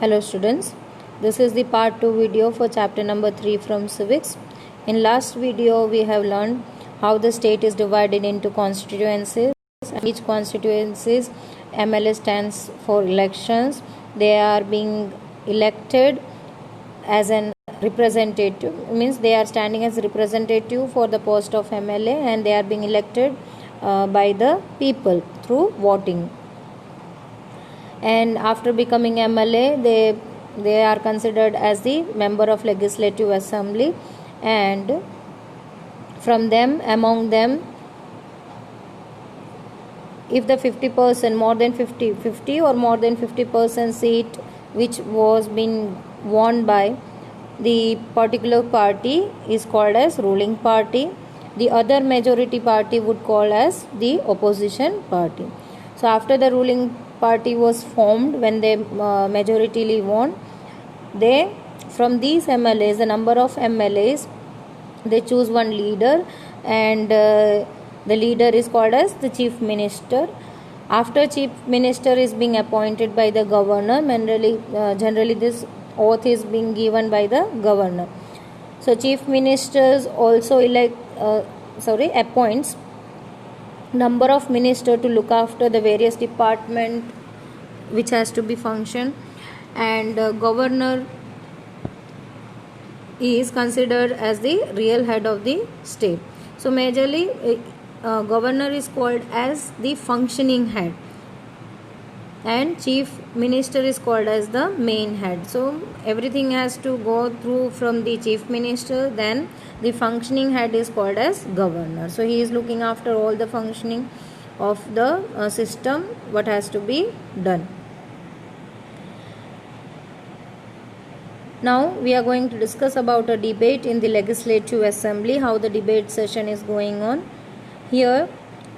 Hello students, this is the part 2 video for chapter number 3 from civics. In last video we have learned how the state is divided into constituencies. Each constituencies MLA stands for elections. They are being elected as an representative, means they are standing as representative for the post of MLA and they are being elected by the people through voting. And after becoming MLA they are considered as the member of legislative assembly, and among them if the 50% more than 50 or more than 50% seat which was being won by the particular party is called as ruling party. The other majority party would call as the opposition party. So after the ruling party was formed, when they majoritarily won, they from these MLAs, the number of MLAs, they choose one leader, and the leader is called as the chief minister. After chief minister is being appointed by the governor, generally this oath is being given by the governor. So chief ministers also appoints number of minister to look after the various department which has to be function, and governor is considered as the real head of the state. So majorly governor is called as the functioning head and chief minister is called as the main head. So everything has to go through from the chief minister, then the functioning head is called as governor. So he is looking after all the functioning of the system, what has to be done. Now we are going to discuss about a debate in the legislative assembly, how the debate session is going on. Here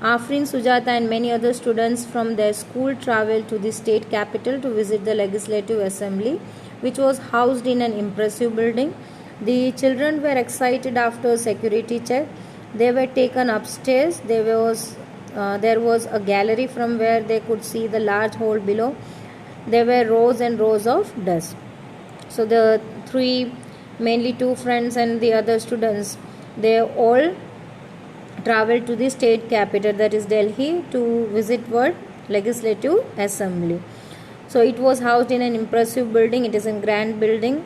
Afrin, Sujata and many other students from their school travelled to the state capital to visit the legislative assembly, which was housed in an impressive building. The children were excited after security check. They were taken upstairs. There was a gallery from where they could see the large hall below. There were rows and rows of desks. So the mainly two friends and the other students, they all travelled to the state capital, that is Delhi, to visit what? Legislative assembly. So it was housed in an impressive building. It is a grand building,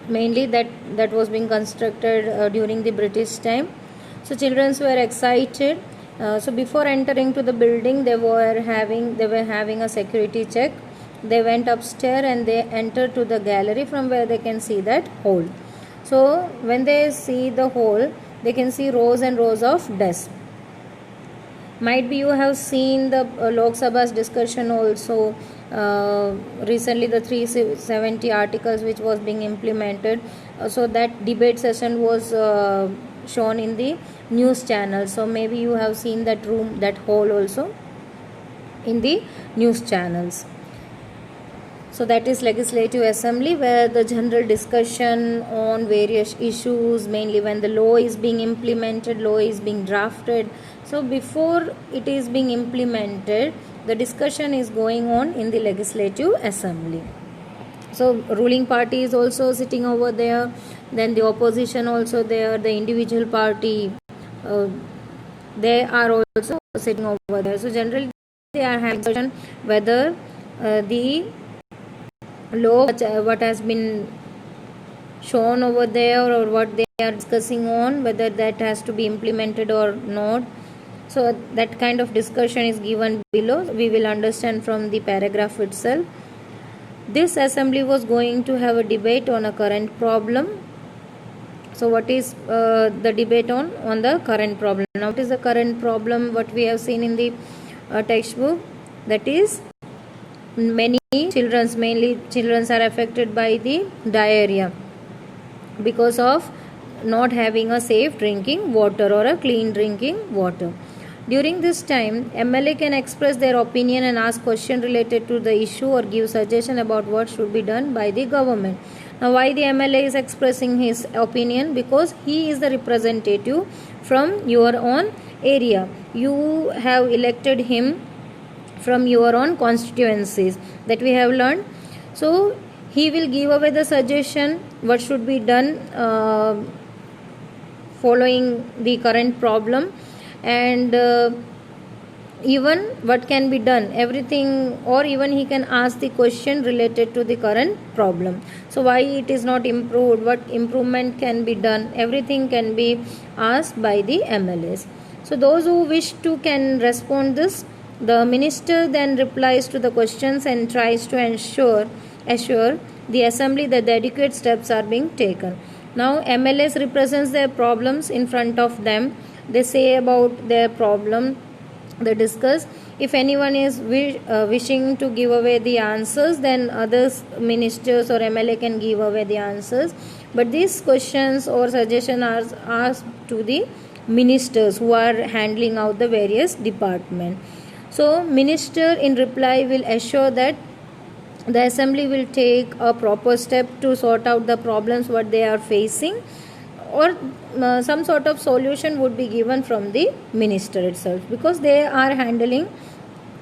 mainly that was being constructed during the British time. So children were excited. So before entering to the building, they were having a security check. They went upstairs and they entered to the gallery from where they can see that hall. So when they see the hall, they can see rows and rows of desks. Might be you have seen the Lok Sabha's discussion also. Recently the 370 articles which was being implemented. So that debate session was shown in the news channel. So maybe you have seen that room, that hall also in the news channels. So that is legislative assembly, where the general discussion on various issues, mainly when the law is being implemented, law is being drafted. So before it is being implemented, the discussion is going on in the legislative assembly. So ruling party is also sitting over there, then the opposition also there, the individual party, they are also sitting over there. So generally they are having discussion whether the law what has been shown over there or what they are discussing on, whether that has to be implemented or not. So that kind of discussion is given below. We will understand from the paragraph itself. This assembly was going to have a debate on a current problem. So what is the debate on the current problem? Now what is the current problem? What we have seen in the textbook, that is many mainly children are affected by the diarrhea because of not having a safe drinking water or a clean drinking water. During this time, MLA can express their opinion and ask questions related to the issue or give suggestion about what should be done by the government. Now why the MLA is expressing his opinion? Because he is the representative from your own area. You have elected him from your own constituencies, that we have learned. So he will give away the suggestion what should be done following the current problem, and even what can be done, everything, or even he can ask the question related to the current problem. So why it is not improved, what improvement can be done, everything can be asked by the MLAs. So those who wish to can respond this. The minister then replies to the questions and tries to assure the assembly that the adequate steps are being taken. Now MLAs represents their problems in front of them. They say about their problem, they discuss. If anyone is wishing to give away the answers, then others ministers or MLA can give away the answers, but these questions or suggestions are asked to the ministers who are handling out the various department. So minister in reply will assure that the assembly will take a proper step to sort out the problems what they are facing, or some sort of solution would be given from the minister itself, because they are handling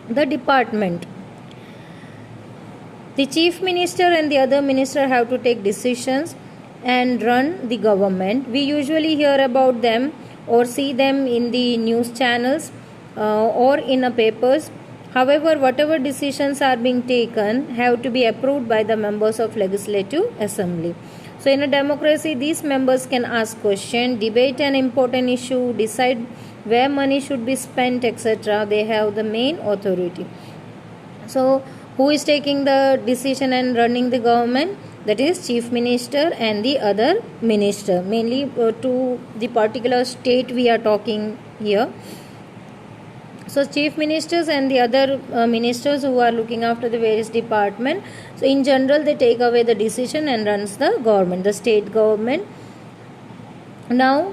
the department. The chief minister and the other minister have to take decisions and run the government. We usually hear about them or see them in the news channels or in the papers. However, whatever decisions are being taken have to be approved by the members of legislative assembly. So in a democracy, these members can ask questions, debate an important issue, decide where money should be spent, etc. They have the main authority. So who is taking the decision and running the government? That is chief minister and the other minister, mainly to the particular state we are talking here. So chief ministers and the other ministers who are looking after the various department, so in general they take away the decision and runs the government, the state government. Now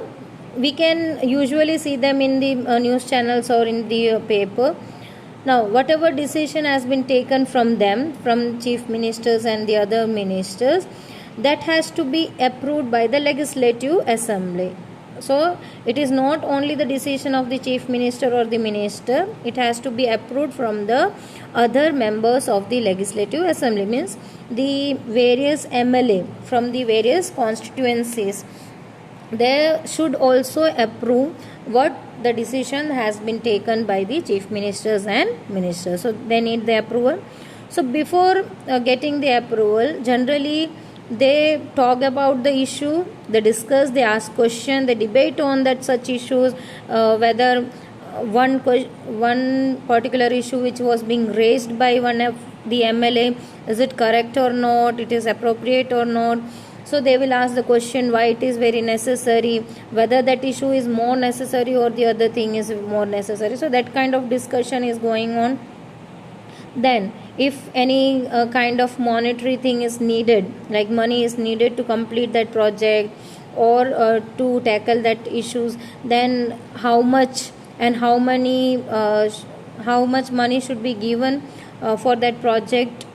we can usually see them in the news channels or in the paper. Now whatever decision has been taken from them, from chief ministers and the other ministers, that has to be approved by the legislative assembly. So it is not only the decision of the chief minister or the minister, it has to be approved from the other members of the legislative assembly, means the various MLA from the various constituencies. They should also approve what the decision has been taken by the chief ministers and ministers. So they need the approval. So before getting the approval, generally they talk about the issue, they discuss, they ask question, they debate on that such issues, whether one particular issue which was being raised by one of the MLA, is it correct or not, it is appropriate or not. So they will ask the question why it is very necessary, whether that issue is more necessary or the other thing is more necessary. So that kind of discussion is going on. Then if any kind of monetary thing is needed, like money is needed to complete that project or to tackle that issues, then how much and how much money should be given for that project,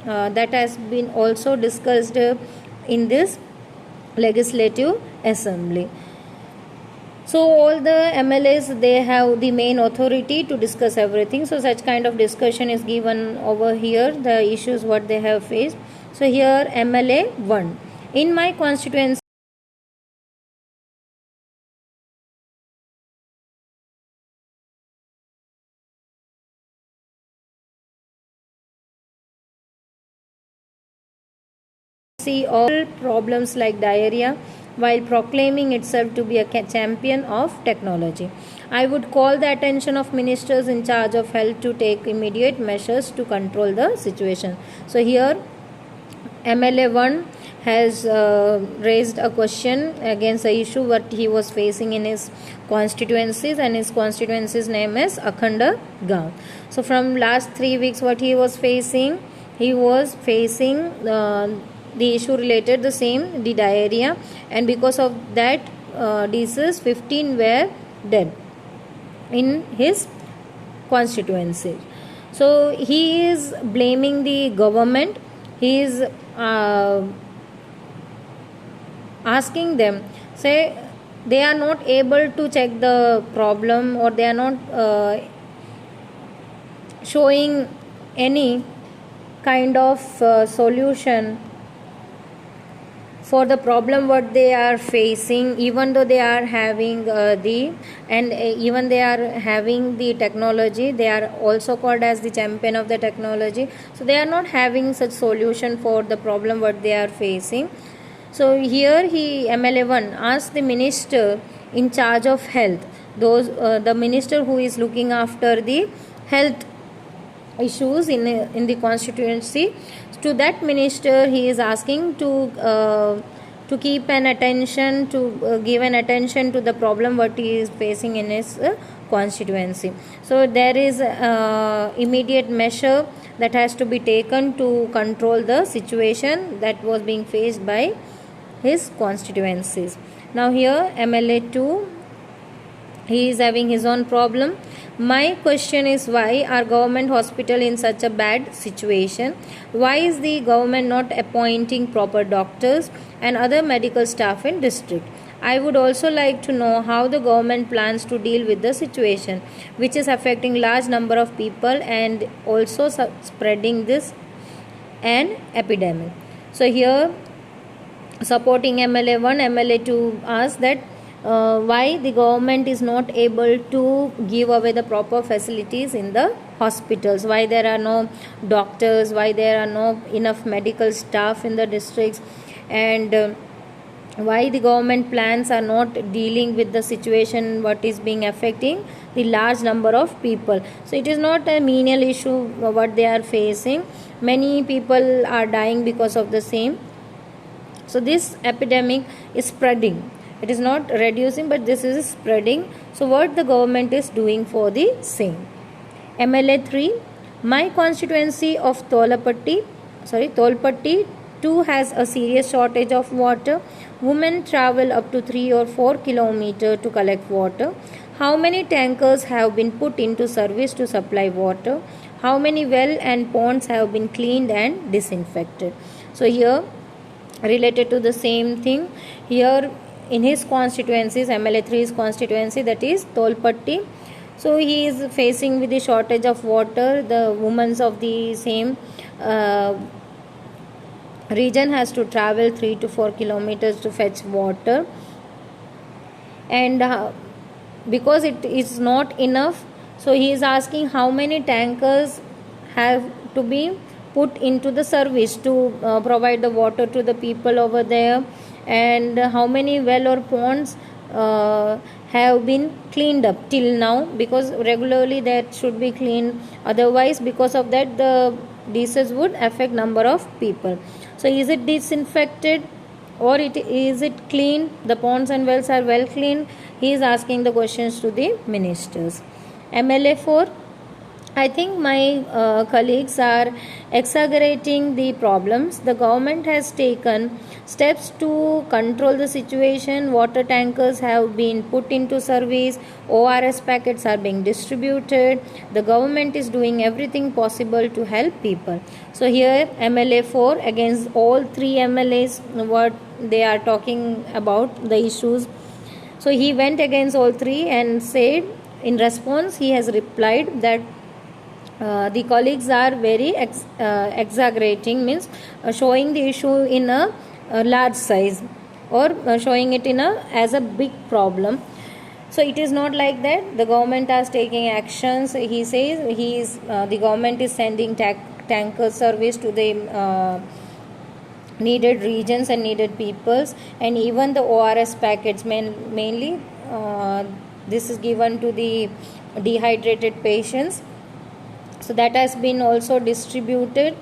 that has been also discussed in this legislative assembly. So all the MLAs, they have the main authority to discuss everything. So such kind of discussion is given over here, the issues what they have faced. So here MLA 1. In my constituency, all problems like diarrhea, while proclaiming itself to be a champion of technology. I would call the attention of ministers in charge of health to take immediate measures to control the situation. So here MLA 1 has raised a question against the issue what he was facing in his constituencies, and his constituency's name is Akhanda Gaon. So from last 3 weeks what he was facing the issue related the same, the diarrhea, and because of that disease 15 were dead in his constituency. So he is blaming the government. He is asking them, say they are not able to check the problem, or they are not showing any kind of solution for the problem what they are facing, even though they are having even they are having the technology, they are also called as the champion of the technology. So they are not having such solution for the problem what they are facing. So here MLA1 asked the minister in charge of health, the minister who is looking after the health issues in the constituency. To that minister he is asking to keep an attention, to give an attention to the problem what he is facing in his constituency. So there is immediate measure that has to be taken to control the situation that was being faced by his constituencies. Now here MLA2, he is having his own problem. My question is, why are government hospital in such a bad situation? Why is the government not appointing proper doctors and other medical staff in district? I would also like to know how the government plans to deal with the situation which is affecting large number of people and also spreading this an epidemic. So here supporting MLA1, MLA2 asked that why the government is not able to give away the proper facilities in the hospitals, why there are no doctors, why there are no enough medical staff in the districts, and why the government plans are not dealing with the situation what is being affecting the large number of people. So it is not a menial issue what they are facing. Many people are dying because of the same. So this epidemic is spreading. It is not reducing, but this is spreading. So what the government is doing for the same? MLA3, my constituency of Tolpatti too has a serious shortage of water. Women travel up to 3 or 4 kilometers to collect water. How many tankers have been put into service to supply water? How many well and ponds have been cleaned and disinfected? So here related to the same thing, here in his constituencies, MLA3's constituency, that is Tolpatti. So he is facing with the shortage of water. The women of the same region has to travel 3 to 4 kilometers to fetch water, and because it is not enough, so he is asking how many tankers have to be put into the service to provide the water to the people over there, and how many well or ponds have been cleaned up till now, because regularly that should be cleaned, otherwise because of that the disease would affect number of people. So is it disinfected or is it clean? The ponds and wells are well cleaned. He is asking the questions to the ministers. MLA4, I think my colleagues are exaggerating the problems. The government has taken steps to control the situation. Water tankers have been put into service. ORS packets are being distributed. The government is doing everything possible to help people. So here MLA4 against all three MLAs, what they are talking about the issues. So he went against all three and said, in response he has replied that the colleagues are very exaggerating, means showing the issue in a large size, or showing it in as a big problem. So it is not like that. The government is taking actions. He says the government is sending tanker service to the needed regions and needed peoples, and even the ORS packets mainly this is given to the dehydrated patients. So that has been also distributed.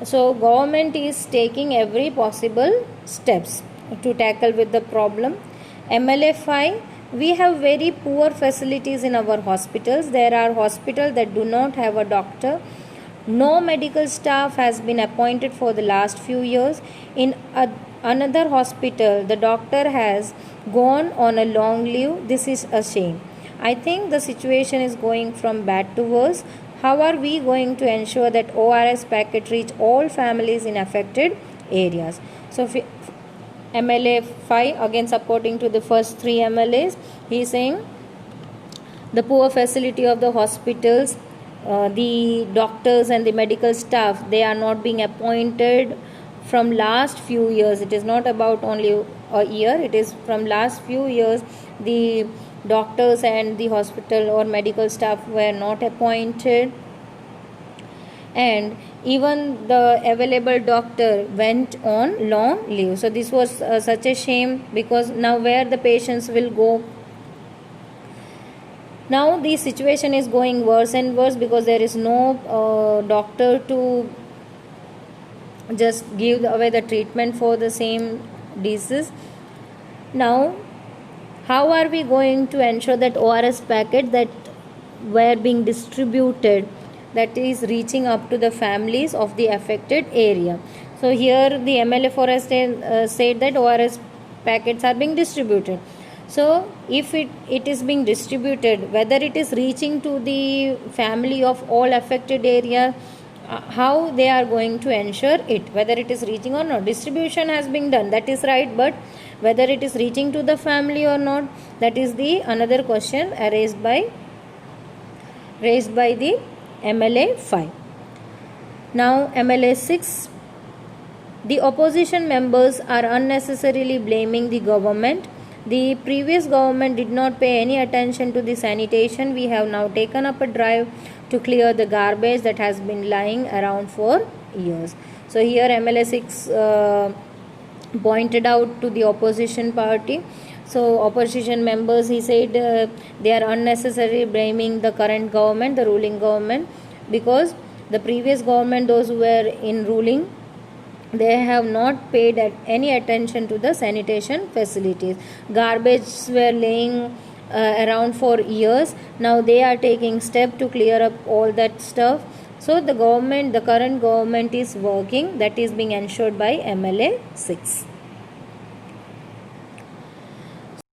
So government is taking every possible steps to tackle with the problem. MLA5, we have very poor facilities in our hospitals. There are hospitals that do not have a doctor. No medical staff has been appointed for the last few years. In another hospital, the doctor has gone on a long leave. This is a shame. I think the situation is going from bad to worse. How are we going to ensure that ORS packet reach all families in affected areas? So MLA 5 again supporting to the first three MLAs. He is saying the poor facility of the hospitals the doctors and the medical staff, they are not being appointed from last few years. It is not about only a year, it is from last few years. The doctors and the hospital or medical staff were not appointed, and even the available doctor went on long leave. So this was such a shame, because now where the patients will go? Now the situation is going worse and worse, because there is no doctor to just give away the treatment for the same disease. Now how are we going to ensure that ORS packet that were being distributed, that is reaching up to the families of the affected area? So here the MLA Forest said that ORS packets are being distributed. So if it is being distributed, whether it is reaching to the family of all affected area, how they are going to ensure it, whether it is reaching or not? Distribution has been done, that is right, but whether it is reaching to the family or not, that is the another question raised by the MLA 5. Now MLA 6, the opposition members are unnecessarily blaming the government. The previous government did not pay any attention to the sanitation. We have now taken up a drive to clear the garbage that has been lying around for years. So here MLA 6 pointed out to the opposition party. So opposition members, he said, they are unnecessarily blaming the current government, the ruling government, because the previous government, those who were in ruling, they have not paid any attention to the sanitation facilities. Garbage were laying around for years. Now they are taking step to clear up all that stuff. So the current government is working. That is being ensured by MLA 6.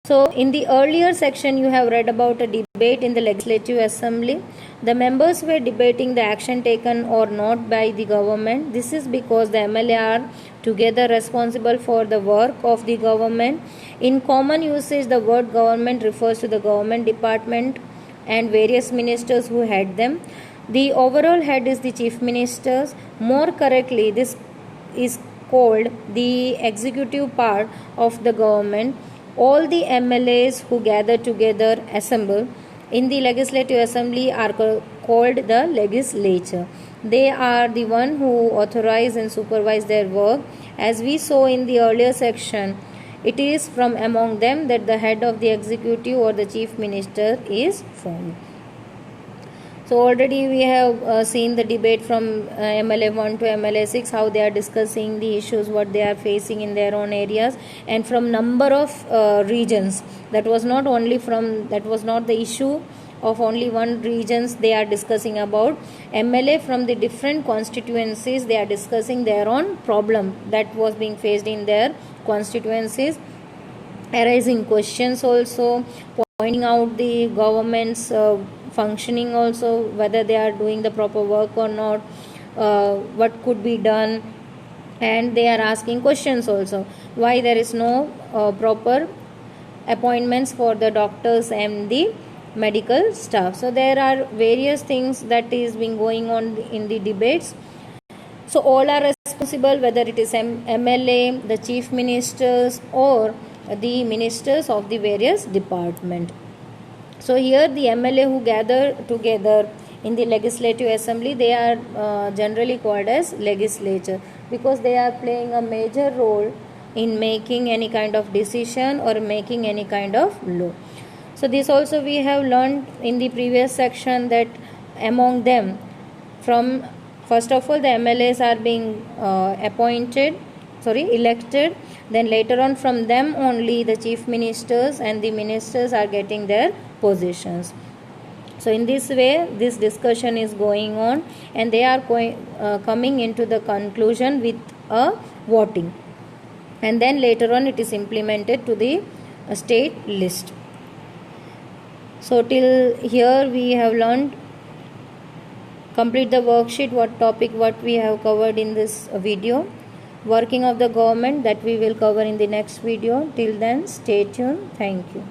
So in the earlier section, you have read about a debate in the Legislative Assembly. The members were debating the action taken or not by the government. This is because the MLA are together responsible for the work of the government. In common usage, the word government refers to the government department and various ministers who head them. The overall head is the chief ministers. More correctly, this is called the executive part of the government. All the MLAs who gather together, assemble in the Legislative Assembly, are called the legislature. They are the one who authorize and supervise their work. As we saw in the earlier section, it is from among them that the head of the executive or the chief minister is formed. So already we have seen the debate from MLA 1 to MLA 6, how they are discussing the issues, what they are facing in their own areas, and from number of regions. That was not the issue of only one regions they are discussing about. MLA from the different constituencies, they are discussing their own problem that was being faced in their constituencies, arising questions also, pointing out the government's functioning also, whether they are doing the proper work or not, what could be done, and they are asking questions also, why there is no proper appointments for the doctors and the medical staff. So there are various things that is being going on in the debates. So all are responsible, whether it is MLA, the chief ministers, or the ministers of the various department. So here the MLA who gather together in the Legislative Assembly, they are generally called as legislature, because they are playing a major role in making any kind of decision or making any kind of law. So this also we have learned in the previous section, that among them, from first of all the MLAs are being elected, then later on from them only the chief ministers and the ministers are getting their positions. So in this way this discussion is going on, and they are coming into the conclusion with a voting, and then later on it is implemented to the state list. So till here we have learned. Complete the worksheet, what we have covered in this video. Working of the government, that we will cover in the next video. Till then, stay tuned. Thank you.